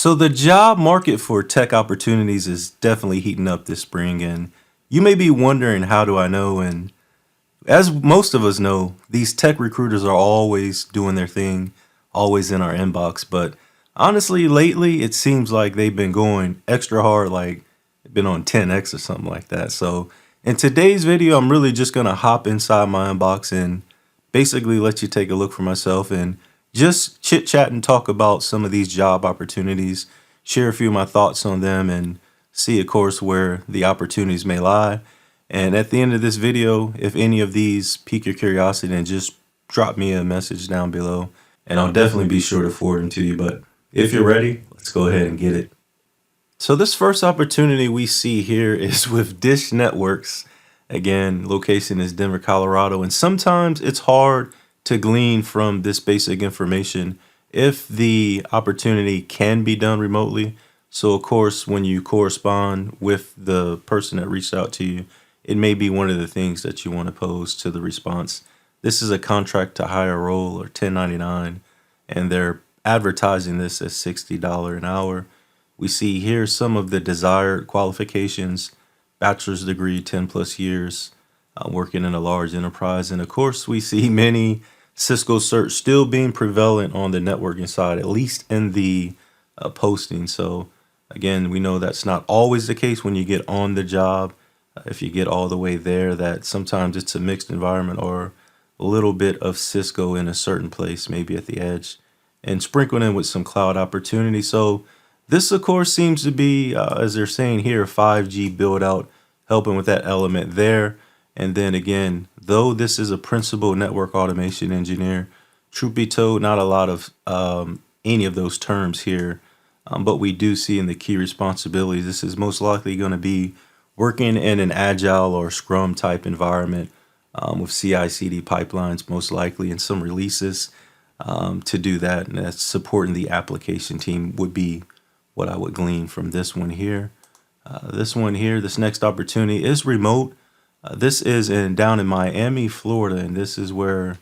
So the job market for tech opportunities is definitely heating up this spring, and you may be wondering, how do I know? And as most of us know, these tech recruiters are always doing their thing, always in our inbox. But honestly, lately it seems like they've been going extra hard, like been on 10x or something like that. So in today's video, I'm really just gonna hop inside my inbox and basically let you take a look for myself and just chit chat and talk about some of these job opportunities, share a few of my thoughts on them, and see, of course, where the opportunities may lie. And at the end of this video, if any of these pique your curiosity, then just drop me a message down below, and I'll definitely be sure to forward them to you. But if you're ready, let's go ahead and get it. So this first opportunity we see here is with Dish Networks. Again, location is Denver, Colorado, and sometimes it's hard to glean from this basic information if the opportunity can be done remotely. So of course, when you correspond with the person that reached out to you, it may be one of the things that you want to pose to the response. This is a contract to hire role, or 1099, and they're advertising this as $60 an hour. We see here some of the desired qualifications: bachelor's degree, 10 plus years, working in a large enterprise. And of course, we see many Cisco certs still being prevalent on the networking side, at least in the posting. So again, we know that's not always the case when you get on the job. If you get all the way there, that sometimes it's a mixed environment or a little bit of Cisco in a certain place, maybe at the edge, and sprinkled in with some cloud opportunity. So this, of course, seems to be, as they're saying here, 5G build out, helping with that element there. And then again, though this is a principal network automation engineer, truth be told, not a lot of any of those terms here. But we do see in the key responsibilities, this is most likely going to be working in an agile or scrum type environment, with CI/CD pipelines, most likely, and some releases to do that. And that's supporting the application team would be what I would glean from this one here. This next opportunity is remote. This is down in Miami, Florida, and this is where,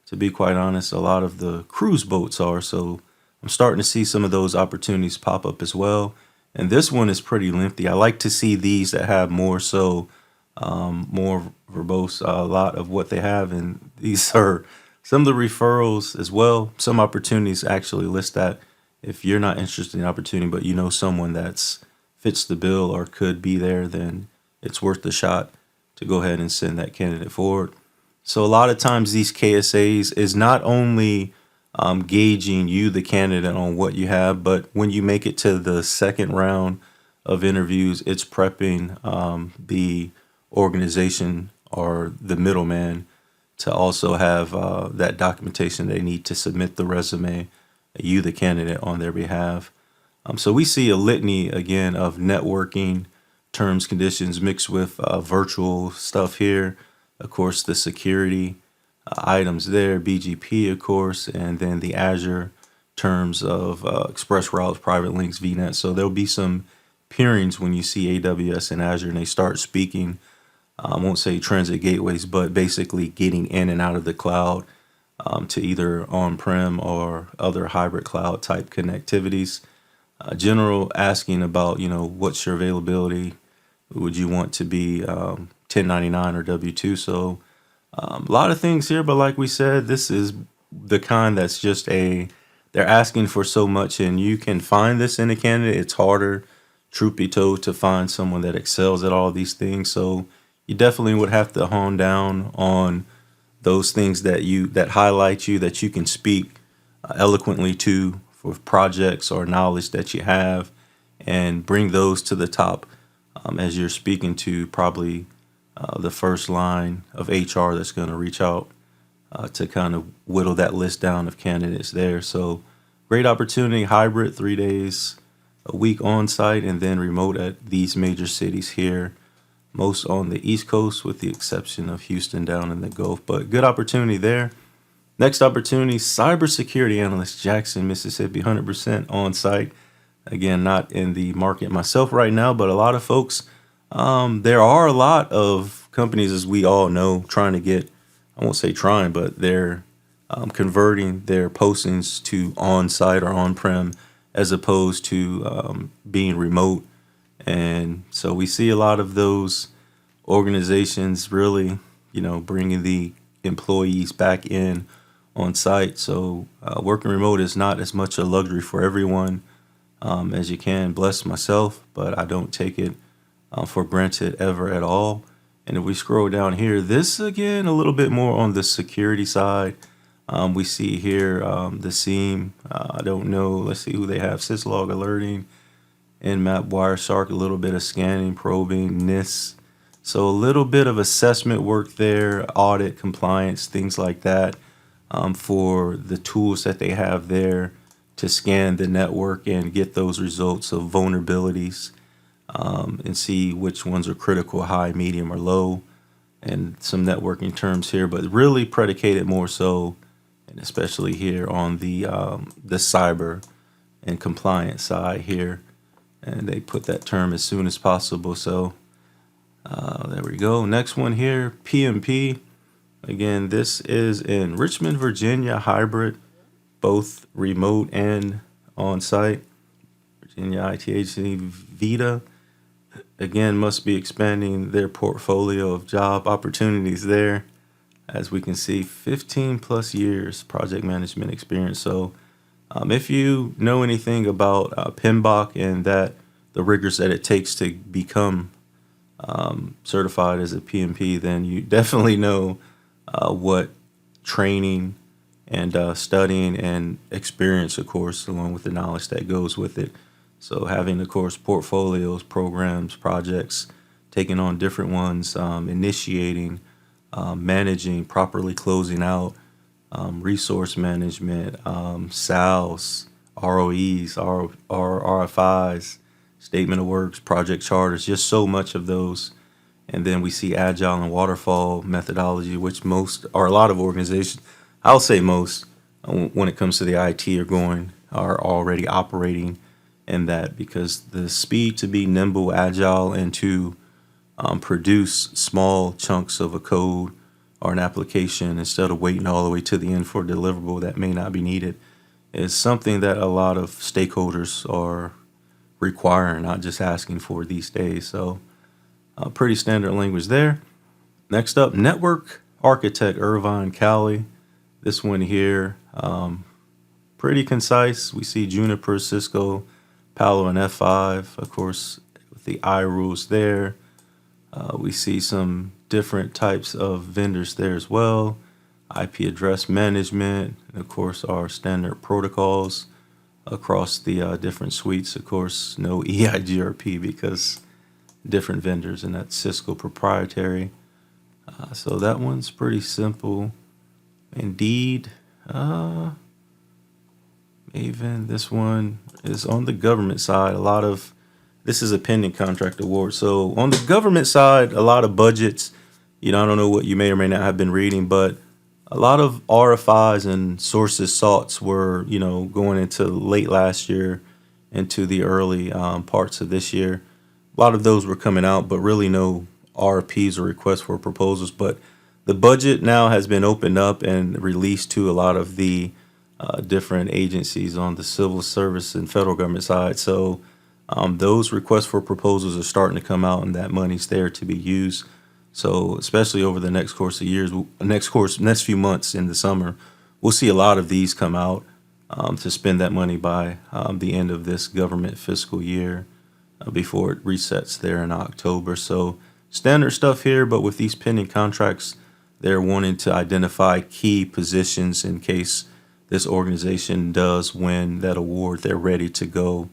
to be quite honest, a lot of the cruise boats are. So I'm starting to see some of those opportunities pop up as well. And this one is pretty lengthy. I like to see these that have more verbose, a lot of what they have. And these are some of the referrals as well. Some opportunities actually list that if you're not interested in the opportunity, but you know someone that's fits the bill or could be there, then it's worth the shot to go ahead and send that candidate forward. So a lot of times these KSAs is not only gauging you, the candidate, on what you have, but when you make it to the second round of interviews, it's prepping the organization or the middleman to also have that documentation they need to submit the resume, you, the candidate, on their behalf. So we see a litany again of networking terms, conditions mixed with virtual stuff here. Of course, the security items there, BGP, of course, and then the Azure terms of express routes, private links, VNet. So there'll be some peerings when you see AWS and Azure and they start speaking, I won't say transit gateways, but basically getting in and out of the cloud to either on-prem or other hybrid cloud type connectivities. General asking about, what's your availability? Would you want to be 1099 or W-2? So a lot of things here, but like we said, this is the kind that's just they're asking for so much, and you can find this in a candidate. It's harder, truth be told, to find someone that excels at all these things. So you definitely would have to hone down on those things that highlight you, that you can speak eloquently to for projects or knowledge that you have, and bring those to the top as you're speaking to probably the first line of HR that's going to reach out to kind of whittle that list down of candidates there. So great opportunity, hybrid, 3 days a week on site and then remote at these major cities here, most on the East Coast with the exception of Houston down in the Gulf. But good opportunity there. Next opportunity, cybersecurity analyst, Jackson, Mississippi, 100% on site. Again, not in the market myself right now, but a lot of folks, there are a lot of companies, as we all know, trying to get, I won't say trying, but they're converting their postings to on-site or on-prem as opposed to being remote. And so we see a lot of those organizations really, bringing the employees back in on site. So working remote is not as much a luxury for everyone as you can. Bless myself, but I don't take it for granted ever at all. And if we scroll down here, this again a little bit more on the security side. We see here the seam. I don't know. Let's see who they have. Syslog alerting, Nmap, Wireshark, a little bit of scanning, probing, NIST. So a little bit of assessment work there, audit, compliance, things like that, for the tools that they have there to scan the network and get those results of vulnerabilities, and see which ones are critical, high, medium, or low, and some networking terms here, but really predicated more so, and especially here on the cyber and compliance side here, and they put that term as soon as possible. So there we go. Next one here, PMP. Again, this is in Richmond, Virginia, hybrid, both remote and on site. Virginia ITHC Vita, again, must be expanding their portfolio of job opportunities there. As we can see, 15 plus years project management experience. So if you know anything about PMBOK and that the rigors that it takes to become certified as a PMP, then you definitely know what training and studying and experience, of course, along with the knowledge that goes with it. So having, of course, portfolios, programs, projects, taking on different ones, initiating, managing, properly closing out, resource management, SALs, ROEs, RFIs, statement of works, project charters, just so much of those. And then we see agile and waterfall methodology, which most or a lot of organizations, I'll say most, when it comes to the IT are already operating in that, because the speed to be nimble, agile, and to produce small chunks of a code or an application instead of waiting all the way to the end for a deliverable that may not be needed is something that a lot of stakeholders are requiring, not just asking for these days. So pretty standard language there. Next up, network architect Irvine Cowley. This one here, pretty concise. We see Juniper, Cisco, Palo, and F5, of course, with the I rules there. We see some different types of vendors there as well. IP address management, and of course, our standard protocols across the different suites. Of course, no EIGRP because different vendors, and that's Cisco proprietary. So that one's pretty simple. Indeed, even this one is on the government side. This is a pending contract award. So on the government side, a lot of budgets, I don't know what you may or may not have been reading, but a lot of RFIs and sources soughts were, going into late last year into the early parts of this year. A lot of those were coming out, but really no RFPs or requests for proposals. But the budget now has been opened up and released to a lot of the different agencies on the civil service and federal government side. So those requests for proposals are starting to come out, and that money's there to be used. So especially over the next course of years, next few months in the summer, we'll see a lot of these come out to spend that money by the end of this government fiscal year before it resets there in October. So standard stuff here, but with these pending contracts, they're wanting to identify key positions in case this organization does win that award. They're ready to go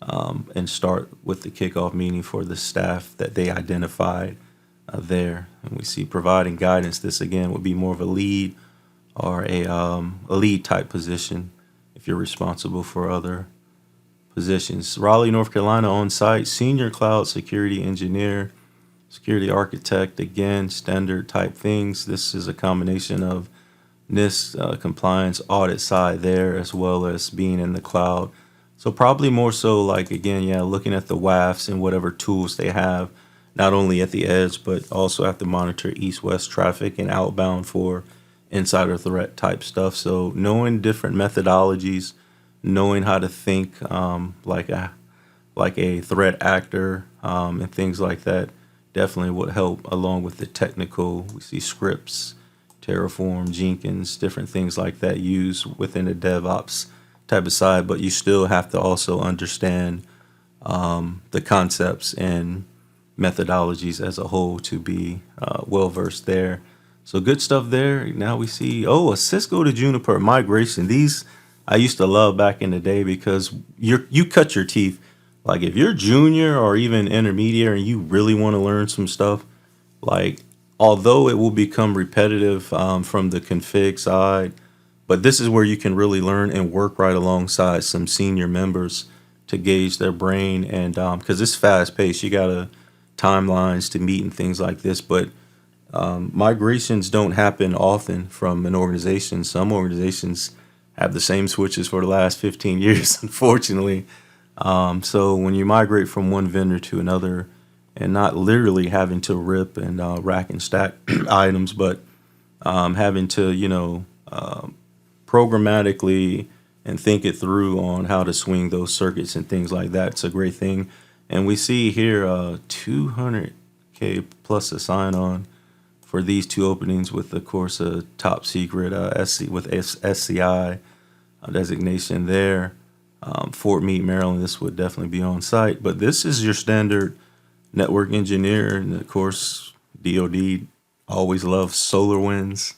and start with the kickoff meeting for the staff that they identified there. And we see providing guidance. This again would be more of a lead or a lead type position if you're responsible for other positions. Raleigh, North Carolina on site, senior cloud security engineer, security architect, again, standard type things. This is a combination of NIST compliance audit side there, as well as being in the cloud. So probably more so like, again, looking at the WAFs and whatever tools they have, not only at the edge, but also have to monitor east-west traffic and outbound for insider threat type stuff. So knowing different methodologies knowing how to think like a threat actor, and things like that definitely would help along with the technical. We see scripts, Terraform, Jenkins, different things like that used within the DevOps type of side, but you still have to also understand the concepts and methodologies as a whole to be well versed there. So good stuff there. Now we see, oh, a Cisco to Juniper migration. These I used to love back in the day because you cut your teeth. Like if you're junior or even intermediate and you really want to learn some stuff, like although it will become repetitive from the config side, but this is where you can really learn and work right alongside some senior members to gauge their brain. And because it's fast paced, you gotta timelines to meet and things like this. But migrations don't happen often from an organization. Some organizations have the same switches for the last 15 years, unfortunately. So when you migrate from one vendor to another, and not literally having to rip and rack and stack items, but having to, programmatically and think it through on how to swing those circuits and things like that. It's a great thing. And we see here 200K plus a sign on for these two openings with, of course, a top secret SCI designation there. Fort Meade, Maryland, this would definitely be on site. But this is your standard network engineer. And of course, DoD always loves SolarWinds,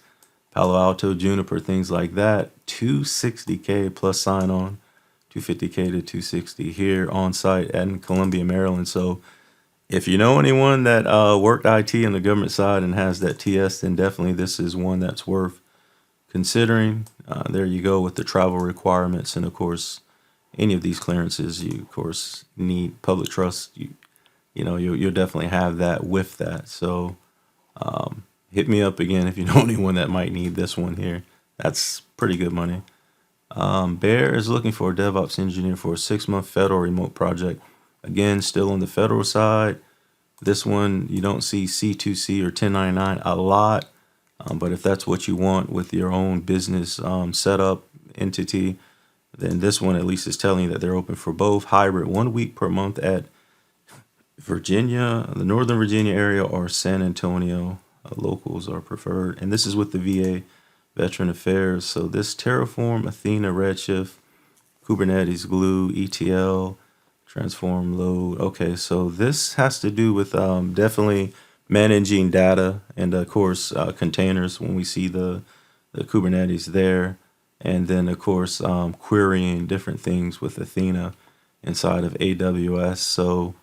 Palo Alto, Juniper, things like that. 260K plus sign on, 250K to 260 here on site in Columbia, Maryland. So if you know anyone that worked IT on the government side and has that TS, then definitely this is one that's worth considering. There you go with the travel requirements. And of course, any of these clearances, you of course need public trust. You'll definitely have that with that. So hit me up again if you know anyone that might need this one here. That's pretty good money. Bear is looking for a DevOps engineer for a 6-month federal remote project. Again, still on the federal side. This one, you don't see C2C or 1099 a lot. But if that's what you want with your own business setup entity, then this one at least is telling you that they're open for both hybrid 1 week per month at Virginia, the Northern Virginia area, or San Antonio. Locals are preferred. And this is with the VA Veteran Affairs. So this Terraform, Athena, Redshift, Kubernetes, Glue, ETL, Transform, Load. Okay, so this has to do with definitely managing data and, of course, containers when we see the Kubernetes there. And then, of course, querying different things with Athena inside of AWS. So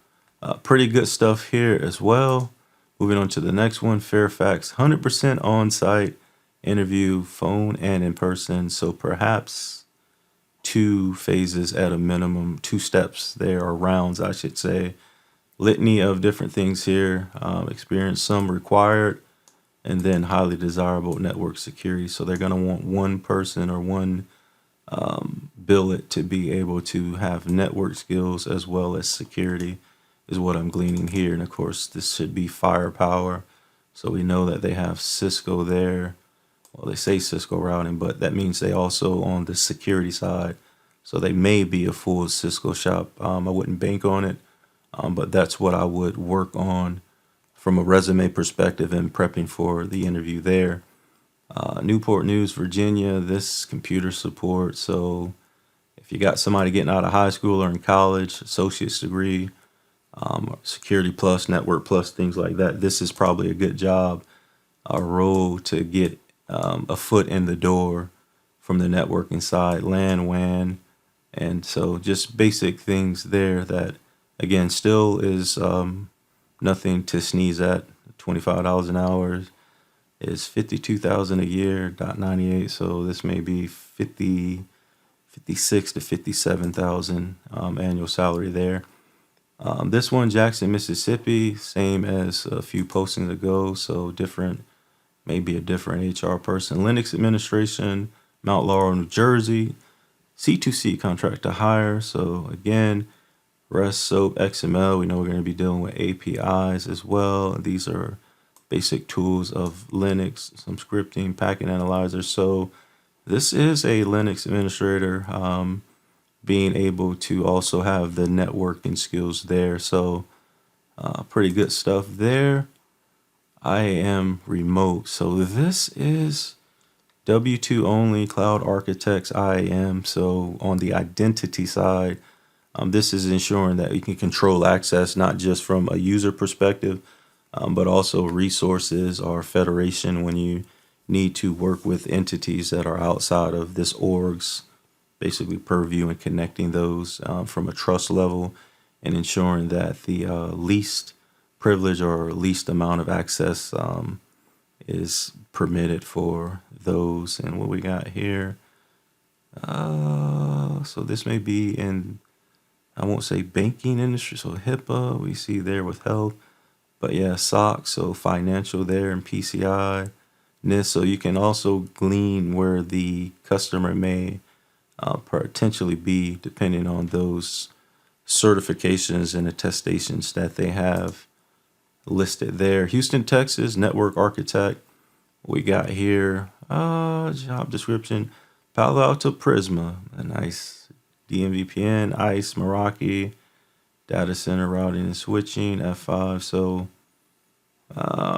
pretty good stuff here as well. Moving on to the next one, Fairfax, 100% on-site interview, phone and in person. So perhaps 2 phases at a minimum, 2 steps there, or rounds, I should say. Litany of different things here. Experience some required, and then highly desirable network security. So they're going to want one person or one billet to be able to have network skills as well as security is what I'm gleaning here. And of course, this should be firepower. So we know that they have Cisco there. Well, they say Cisco routing, but that means they also on the security side. So they may be a full Cisco shop. I wouldn't bank on it, but that's what I would work on from a resume perspective and prepping for the interview there. Newport News, Virginia, this computer support. So if you got somebody getting out of high school or in college, associate's degree, security plus, network plus, things like that, this is probably a good job, a role to get a foot in the door from the networking side, LAN, WAN. And so just basic things there that, again, still is nothing to sneeze at. $25 an hour is $52,000 a year, .98. So this may be 56 to 57,000 annual salary there. This one, Jackson, Mississippi, same as a few postings ago. So different, maybe a different HR person. Linux administration, Mount Laurel, New Jersey. C2C contract to hire. So again, REST, SOAP, XML. We know we're going to be dealing with APIs as well. These are basic tools of Linux, some scripting, packet analyzer. So this is a Linux administrator. being able to also have the networking skills there. So, pretty good stuff there. I am remote. So, this is W2 only cloud architects. I am. So, on the identity side, this is ensuring that you can control access not just from a user perspective, but also resources or federation when you need to work with entities that are outside of this org's basically purview and connecting those from a trust level and ensuring that the least privilege or least amount of access is permitted for those. And what we got here, so this may be in, I won't say banking industry, so HIPAA, we see there with health. But yeah, SOX, so financial there, and PCI, NIST. So you can also glean where the customer may potentially be depending on those certifications and attestations that they have listed there. Houston, Texas, network architect. We got here, job description, Palo Alto Prisma, a nice DMVPN, ICE, Meraki, data center routing and switching, F5. So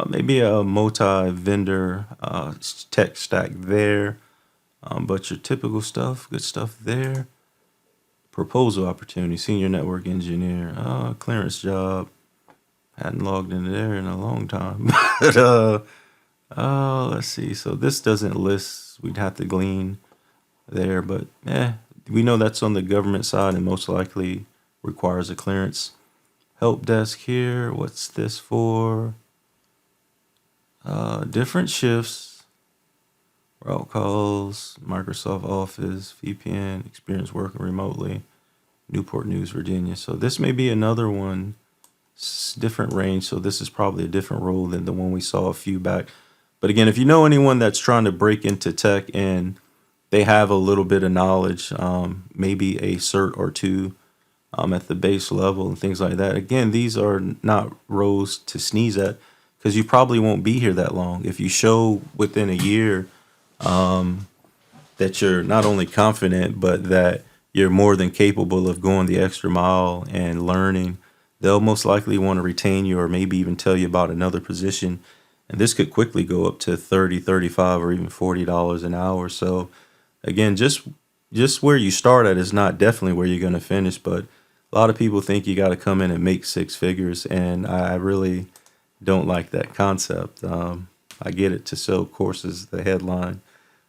maybe a multi-vendor tech stack there. But your typical stuff, good stuff there. Proposal opportunity, senior network engineer, clearance job. Hadn't logged into there in a long time. But let's see. So this doesn't list. We'd have to glean there, but we know that's on the government side and most likely requires a clearance. Help desk here. What's this for? Different shifts, route calls, Microsoft Office, VPN, experience working remotely, Newport News, Virginia. So this may be another one, different range. So this is probably a different role than the one we saw a few back. But again, if you know anyone that's trying to break into tech and they have a little bit of knowledge, maybe a cert or two at the base level and things like that. Again, these are not roles to sneeze at because you probably won't be here that long. If you show within a year that you're not only confident, but that you're more than capable of going the extra mile and learning, they'll most likely want to retain you or maybe even tell you about another position. And this could quickly go up to 30, 35, or even $40 an hour. So again, just where you start at is not definitely where you're going to finish, but a lot of people think you got to come in and make six figures, and I really don't like that concept. I get it, to sell courses, the headline.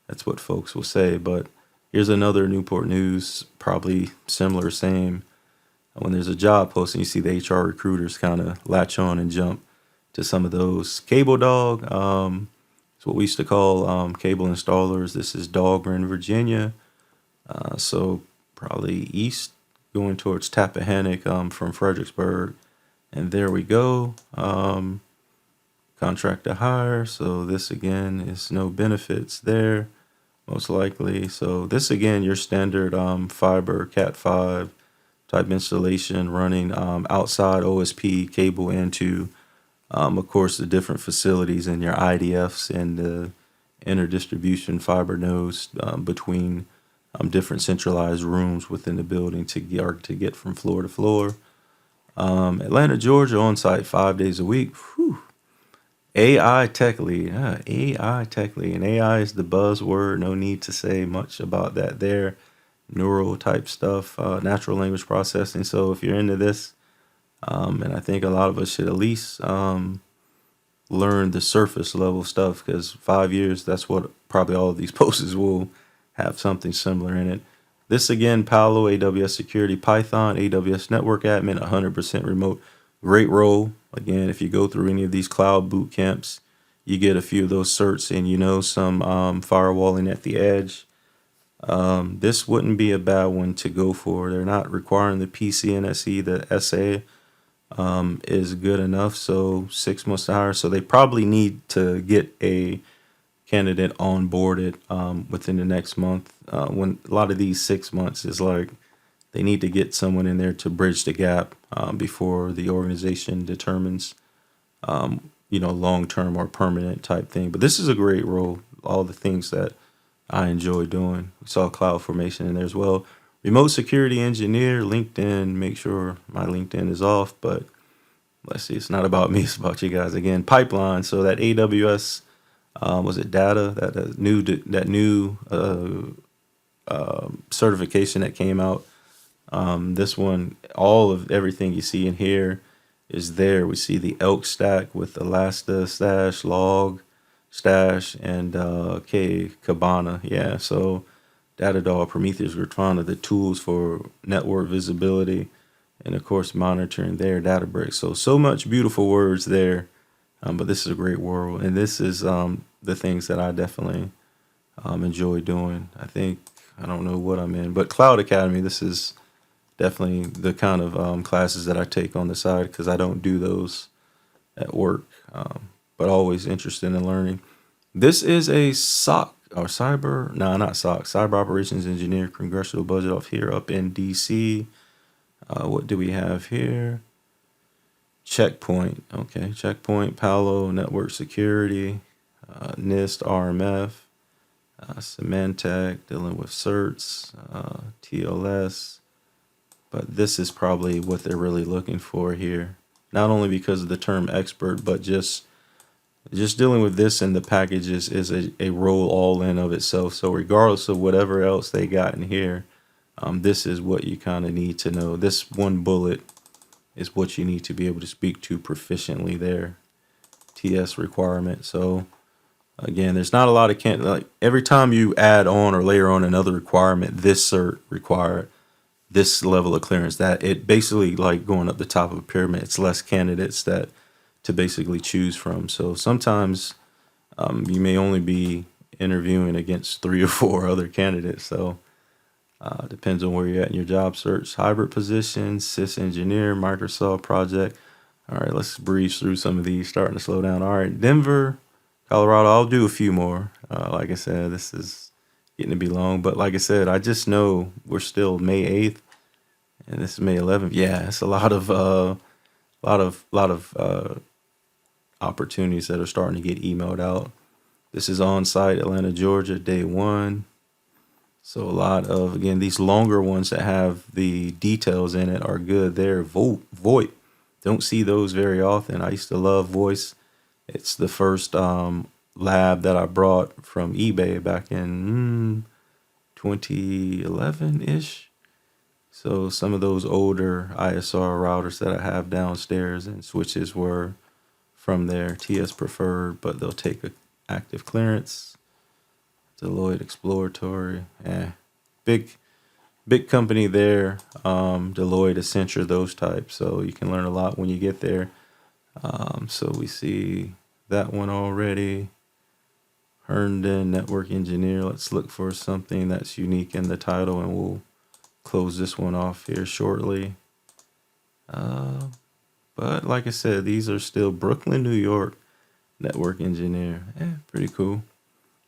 That's what folks will say. But here's another Newport News, probably similar, same. When there's a job posting, you see the HR recruiters kind of latch on and jump to some of those. Cable Dog, it's what we used to call cable installers. This is Dahlgren, Virginia. So probably east, going towards Tappahannock from Fredericksburg. And there we go. Contract to hire. So this again is no benefits there, most likely. So this again, your standard fiber Cat5 type installation running outside OSP cable into, of course, the different facilities and your IDFs and the interdistribution fiber nodes between different centralized rooms within the building to get from floor to floor. Atlanta, Georgia, on site 5 days a week. Whew. AI tech lead, AI tech lead, and AI is the buzzword. No need to say much about that there. Neural type stuff, natural language processing. So if you're into this, and I think a lot of us should at least learn the surface level stuff, because 5 years, that's what probably all of these posts will have something similar in it. This again, Palo, AWS security, Python, AWS network admin, 100% remote. Great role. Again, if you go through any of these cloud boot camps, you get a few of those certs and some firewalling at the edge. This wouldn't be a bad one to go for. They're not requiring the PCNSE. The SA is good enough. So 6 months to hire. So they probably need to get a candidate onboarded within the next month. When a lot of these 6 months is like they need to get someone in there to bridge the gap before the organization determines, long-term or permanent type thing. But this is a great role. All the things that I enjoy doing. We saw cloud formation in there as well. Remote security engineer, LinkedIn. Make sure my LinkedIn is off, but let's see. It's not about me. It's about you guys again. Pipeline. So that AWS was it data that new certification that came out. This one, all of everything you see in here is there. We see the elk stack with Elasta, Stash, Log, Stash, and Kibana. Yeah, so Datadog, Prometheus, Grafana, the tools for network visibility, and of course monitoring their Databricks. So much beautiful words there. But this is a great world, and this is the things that I definitely enjoy doing. I don't know what I'm in, but Cloud Academy. This is definitely the kind of classes that I take on the side because I don't do those at work, but always interested in learning. This is a SOC or cyber, no, not SOC, cyber operations engineer, congressional budget off here up in DC. What do we have here? Checkpoint. Okay, Checkpoint, Palo, network security, NIST, RMF, Symantec, dealing with certs, TLS. But this is probably what they're really looking for here. Not only because of the term expert, but just dealing with this and the packages is a role all in of itself. So regardless of whatever else they got in here, this is what you kind of need to know. This one bullet is what you need to be able to speak to proficiently there. TS requirement. So again, there's not a lot of like every time you add on or layer on another requirement, this cert required, this level of clearance, that it basically like going up the top of a pyramid. It's less candidates that to basically choose from. So sometimes you may only be interviewing against 3 or 4 other candidates. So depends on where you're at in your job search. Hybrid position, sys engineer, Microsoft project. All right, let's breeze through some of these, starting to slow down. All right, Denver, Colorado. I'll do a few more. Like I said, this is getting to be long, but like I said, I just know we're still May 8th, and this is May 11th. Yeah, it's a lot of opportunities that are starting to get emailed out. This is on site, Atlanta, Georgia, day 1. So a lot of, again, these longer ones that have the details in it are good. They're VoIP. Don't see those very often. I used to love voice. It's the first lab that I brought from eBay back in 2011-ish. So some of those older ISR routers that I have downstairs and switches were from there. TS preferred, but they'll take a active clearance. Deloitte exploratory. Big company there. Deloitte, Accenture, those types. So you can learn a lot when you get there. So we see that one already. Herndon, network engineer. Let's look for something that's unique in the title, and we'll close this one off here shortly. But like I said, these are still Brooklyn, New York, network engineer. Pretty cool.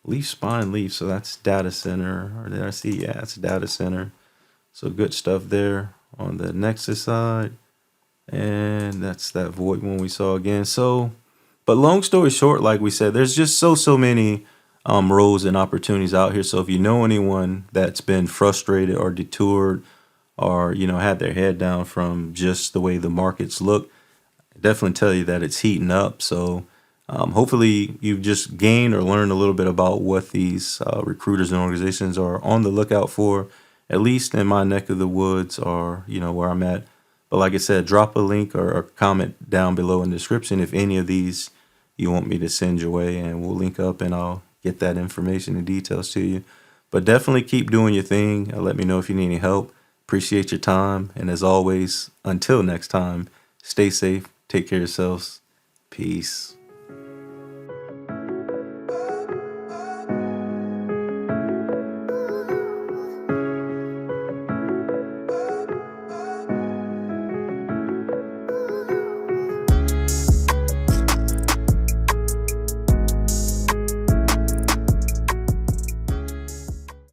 Leaf spine leaf, so that's data center. Or did I see? Yeah, it's data center. So good stuff there on the Nexus side. And that's that void one we saw again. So, but long story short, like we said, there's just so many roles and opportunities out here. So if you know anyone that's been frustrated or detoured or, had their head down from just the way the markets look, I definitely tell you that it's heating up. So hopefully you've just gained or learned a little bit about what these recruiters and organizations are on the lookout for, at least in my neck of the woods or, where I'm at. But like I said, drop a link or a comment down below in the description if any of these you want me to send your way, and we'll link up and I'll get that information and details to you. But definitely keep doing your thing. Let me know if you need any help. Appreciate your time. And as always, until next time, stay safe. Take care of yourselves. Peace.